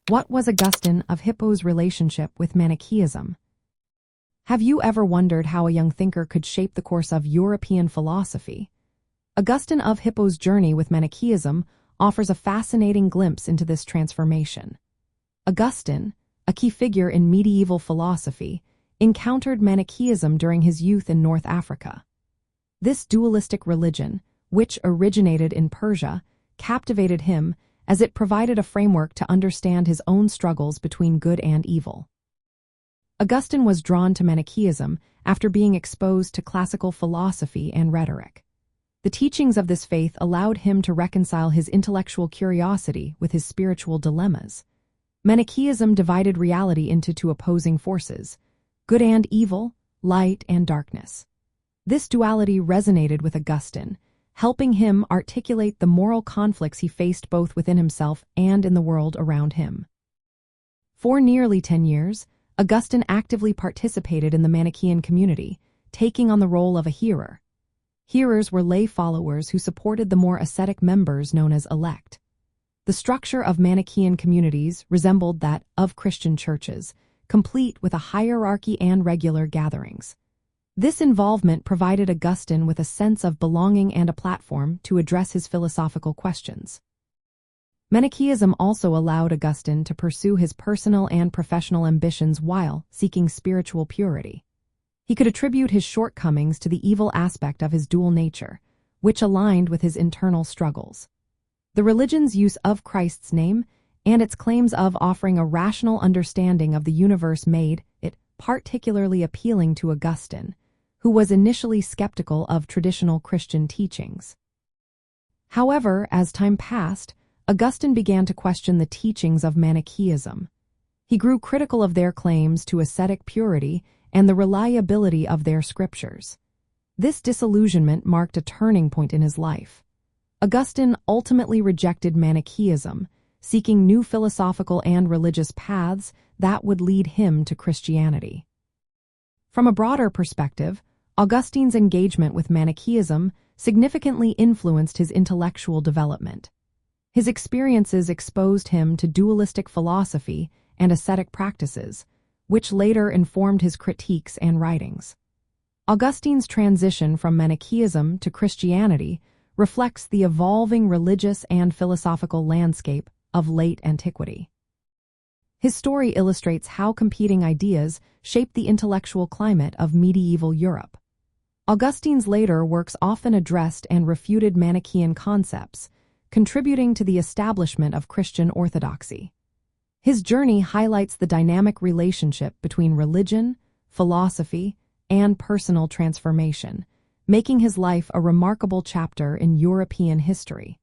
What was Augustine of Hippo's relationship with Manichaeism? Have you ever wondered how a young thinker could shape the course of European philosophy? Augustine of Hippo's journey with Manichaeism offers a fascinating glimpse into this transformation. Augustine, a key figure in medieval philosophy, encountered Manichaeism during his youth in North Africa. This dualistic religion, which originated in Persia, captivated him as it provided a framework to understand his own struggles between good and evil. Augustine was drawn to Manichaeism after being exposed to classical philosophy and rhetoric. The teachings of this faith allowed him to reconcile his intellectual curiosity with his spiritual dilemmas. Manichaeism divided reality into two opposing forces, good and evil, light and darkness. This duality resonated with Augustine, helping him articulate the moral conflicts he faced both within himself and in the world around him. For nearly 10 years, Augustine actively participated in the Manichaean community, taking on the role of a hearer. Hearers were lay followers who supported the more ascetic members known as elect. The structure of Manichaean communities resembled that of Christian churches, complete with a hierarchy and regular gatherings. This involvement provided Augustine with a sense of belonging and a platform to address his philosophical questions. Manichaeism also allowed Augustine to pursue his personal and professional ambitions while seeking spiritual purity. He could attribute his shortcomings to the evil aspect of his dual nature, which aligned with his internal struggles. The religion's use of Christ's name and its claims of offering a rational understanding of the universe made it particularly appealing to Augustine, who was initially skeptical of traditional Christian teachings. However, as time passed, Augustine began to question the teachings of Manichaeism. He grew critical of their claims to ascetic purity and the reliability of their scriptures. This disillusionment marked a turning point in his life. Augustine ultimately rejected Manichaeism, seeking new philosophical and religious paths that would lead him to Christianity. From a broader perspective, Augustine's engagement with Manichaeism significantly influenced his intellectual development. His experiences exposed him to dualistic philosophy and ascetic practices, which later informed his critiques and writings. Augustine's transition from Manichaeism to Christianity reflects the evolving religious and philosophical landscape of late antiquity. His story illustrates how competing ideas shaped the intellectual climate of medieval Europe. Augustine's later works often addressed and refuted Manichaean concepts, contributing to the establishment of Christian orthodoxy. His journey highlights the dynamic relationship between religion, philosophy, and personal transformation, making his life a remarkable chapter in European history.